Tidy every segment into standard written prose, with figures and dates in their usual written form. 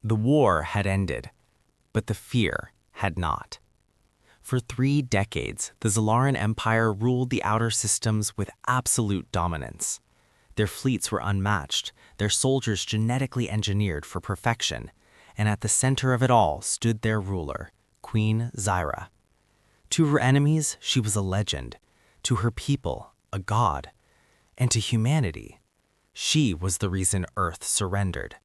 The war had ended, but the fear had not. For 3 decades, the Zalaran Empire ruled the outer systems with absolute dominance. Their fleets were unmatched, their soldiers genetically engineered for perfection, and at the center of it all stood their ruler, Queen Zyra. To her enemies, she was a legend. To her people, a god. And to humanity, she was the reason Earth surrendered.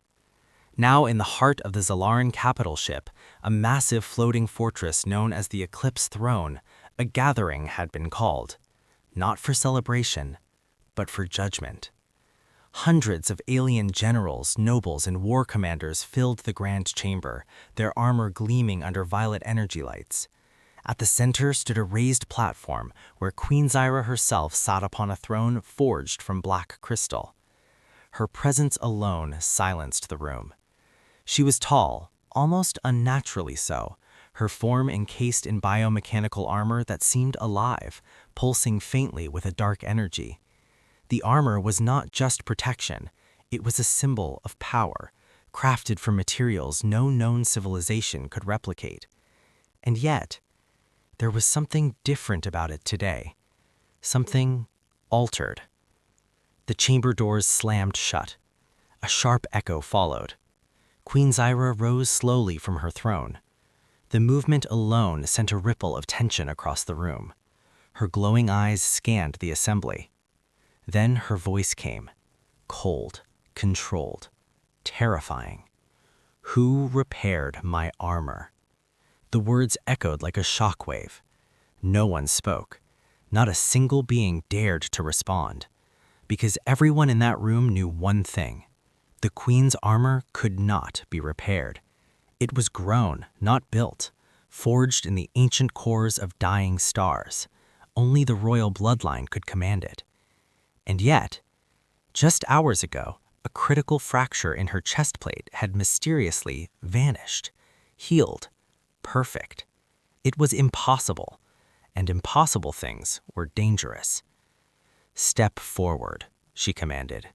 Now in the heart of the Zalaran capital ship, a massive floating fortress known as the Eclipse Throne, a gathering had been called. Not for celebration, but for judgment. Hundreds of alien generals, nobles, and war commanders filled the grand chamber, their armor gleaming under violet energy lights. At the center stood a raised platform where Queen Zyra herself sat upon a throne forged from black crystal. Her presence alone silenced the room. She was tall, almost unnaturally so, her form encased in biomechanical armor that seemed alive, pulsing faintly with a dark energy. The armor was not just protection, it was a symbol of power, crafted from materials no known civilization could replicate. And yet, there was something different about it today. Something altered. The chamber doors slammed shut. A sharp echo followed. Queen Zyra rose slowly from her throne. The movement alone sent a ripple of tension across the room. Her glowing eyes scanned the assembly. Then her voice came, cold, controlled, terrifying. "Who repaired my armor?" The words echoed like a shockwave. No one spoke. Not a single being dared to respond. Because everyone in that room knew one thing. The Queen's armor could not be repaired. It was grown, not built, forged in the ancient cores of dying stars. Only the royal bloodline could command it. And yet, just hours ago, a critical fracture in her chest plate had mysteriously vanished, healed, perfect. It was impossible, and impossible things were dangerous. "Step forward," she commanded.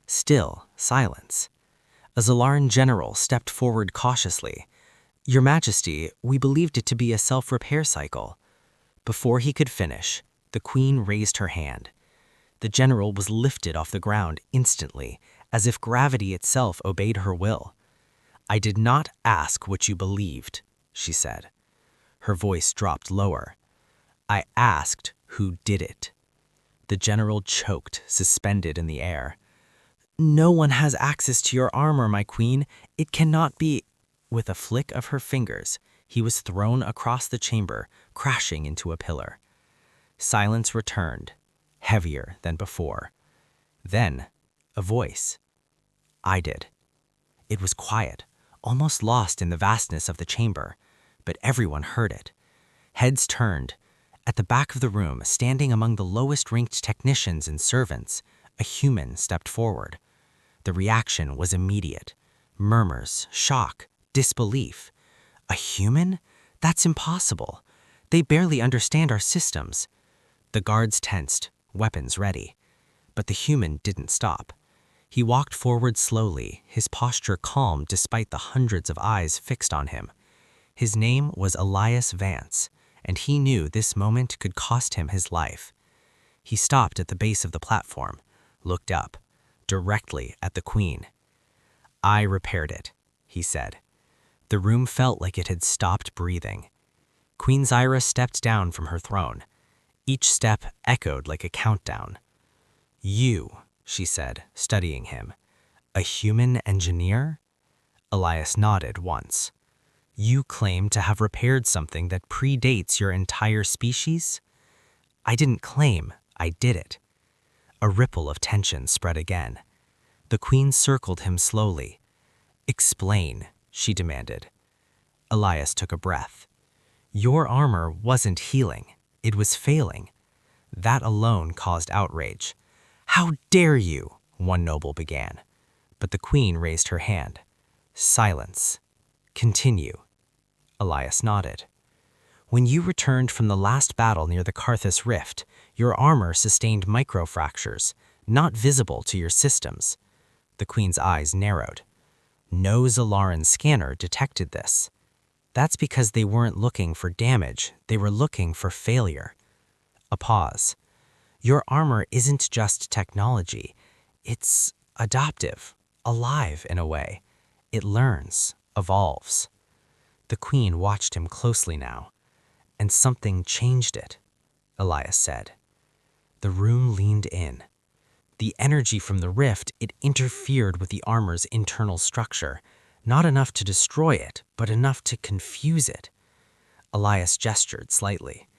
Still silence. A Zalaran general stepped forward cautiously. "Your Majesty, we believed it to be a self-repair cycle." Before he could finish, the Queen raised her hand. The general was lifted off the ground instantly, as if gravity itself obeyed her will. "I did not ask what you believed," she said. Her voice dropped lower. "I asked who did it." The general choked, suspended in the air. "No one has access to your armor, my queen. It cannot be—" With a flick of her fingers, he was thrown across the chamber, crashing into a pillar. Silence returned, heavier than before. Then, a voice. "I did." It was quiet, almost lost in the vastness of the chamber, but everyone heard it. Heads turned. At the back of the room, standing among the lowest-ranked technicians and servants, a human stepped forward. The reaction was immediate. Murmurs, shock, disbelief. "A human? That's impossible. They barely understand our systems." The guards tensed, weapons ready. But the human didn't stop. He walked forward slowly, his posture calm despite the hundreds of eyes fixed on him. His name was Elias Vance, and he knew this moment could cost him his life. He stopped at the base of the platform, looked up, directly at the Queen. "I repaired it," he said. The room felt like it had stopped breathing. Queen Zyra stepped down from her throne. Each step echoed like a countdown. "You," she said, studying him. "A human engineer?" Elias nodded once. "You claim to have repaired something that predates your entire species?" "I didn't claim, I did it." A ripple of tension spread again. The Queen circled him slowly. "Explain," she demanded. Elias took a breath. "Your armor wasn't healing. It was failing." That alone caused outrage. "How dare you?" one noble began. But the Queen raised her hand. "Silence. Continue." Elias nodded. "When you returned from the last battle near the Karthus Rift, your armor sustained microfractures, not visible to your systems." The Queen's eyes narrowed. No Zalaran scanner detected this. That's because they weren't looking for damage, they were looking for failure. A pause. Your armor isn't just technology. It's adaptive, alive in a way. It learns, evolves. The Queen watched him closely now. And something changed it, Elias said. The room leaned in. The energy from the rift, it interfered with the armor's internal structure, not enough to destroy it, but enough to confuse it. Elias gestured slightly.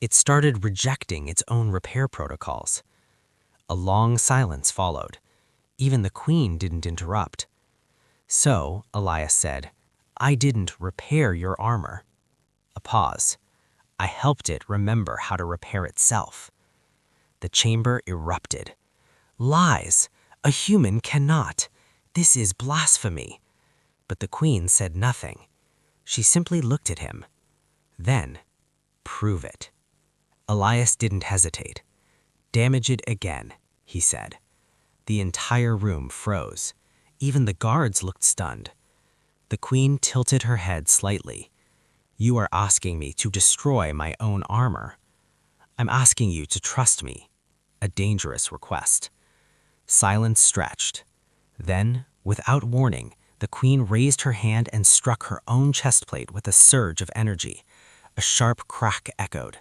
It started rejecting its own repair protocols. A long silence followed. Even the Queen didn't interrupt. So, Elias said, I didn't repair your armor. A pause. I helped it remember how to repair itself. The chamber erupted. Lies! A human cannot. This is blasphemy. But the Queen said nothing. She simply looked at him. Then, prove it. Elias didn't hesitate. Damage it again, he said. The entire room froze. Even the guards looked stunned. The Queen tilted her head slightly. You are asking me to destroy my own armor. I'm asking you to trust me. A dangerous request. Silence stretched. Then, without warning, the Queen raised her hand and struck her own chestplate with a surge of energy. A sharp crack echoed.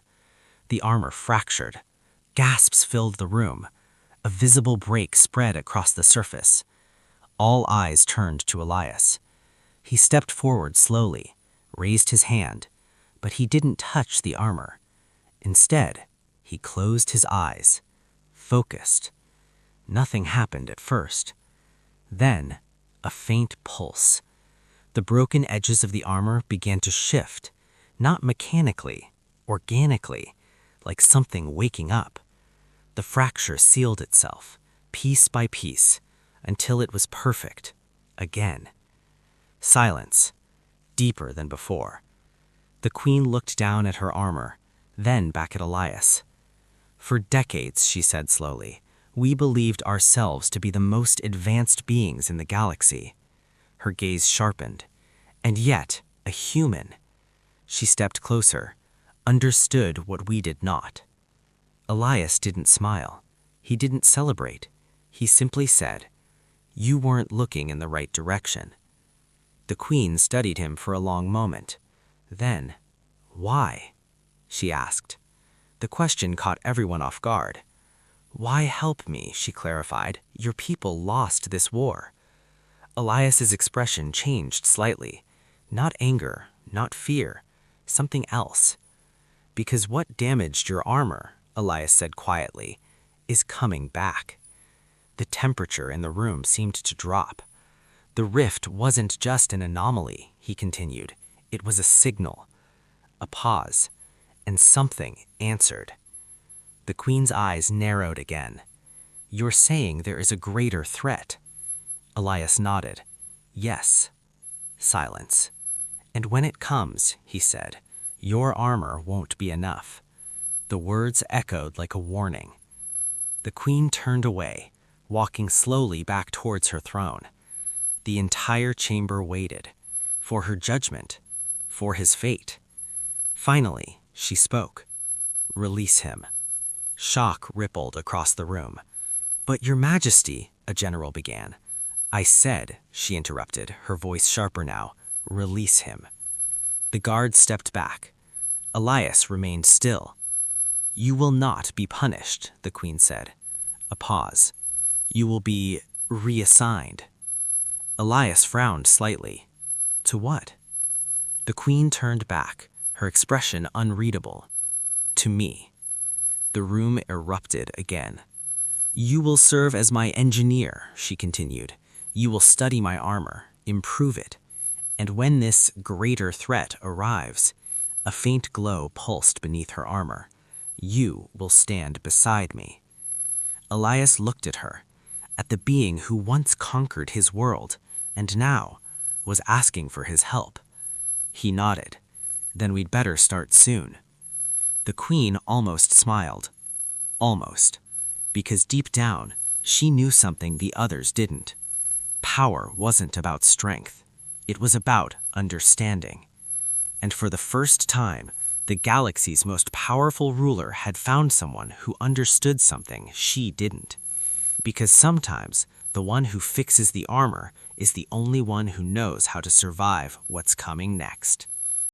The armor fractured. Gasps filled the room. A visible break spread across the surface. All eyes turned to Elias. He stepped forward slowly, raised his hand, but he didn't touch the armor. Instead, he closed his eyes, focused. Nothing happened at first. Then, a faint pulse. The broken edges of the armor began to shift, not mechanically, organically, like something waking up. The fracture sealed itself, piece by piece, until it was perfect, again. Silence, deeper than before. The Queen looked down at her armor, then back at Elias. For decades, she said slowly, we believed ourselves to be the most advanced beings in the galaxy. Her gaze sharpened. And yet, a human. She stepped closer, understood what we did not. Elias didn't smile. He didn't celebrate. He simply said, you weren't looking in the right direction. The Queen studied him for a long moment. Then, why? She asked. The question caught everyone off guard. Why help me, she clarified. Your people lost this war. Elias's expression changed slightly. Not anger, not fear, something else. Because what damaged your armor, Elias said quietly, is coming back. The temperature in the room seemed to drop. The rift wasn't just an anomaly, he continued. It was a signal. A pause. And something answered. The Queen's eyes narrowed again. You're saying there is a greater threat? Elias nodded. Yes. Silence. And when it comes, he said, your armor won't be enough. The words echoed like a warning. The Queen turned away, walking slowly back towards her throne. The entire chamber waited, for her judgment, for his fate. Finally, she spoke. Release him. Shock rippled across the room. But Your Majesty, a general began. I said, she interrupted, her voice sharper now, release him. The guard stepped back. Elias remained still. You will not be punished, the Queen said. A pause. You will be reassigned. Elias frowned slightly. To what? The Queen turned back, her expression unreadable. To me. The room erupted again. You will serve as my engineer, she continued. You will study my armor, improve it. And when this greater threat arrives, a faint glow pulsed beneath her armor. You will stand beside me. Elias looked at her, at the being who once conquered his world, and now was asking for his help. He nodded. Then we'd better start soon. The Queen almost smiled. Almost. Because deep down, she knew something the others didn't. Power wasn't about strength. It was about understanding. And for the first time, the galaxy's most powerful ruler had found someone who understood something she didn't. Because sometimes, the one who fixes the armor is the only one who knows how to survive what's coming next.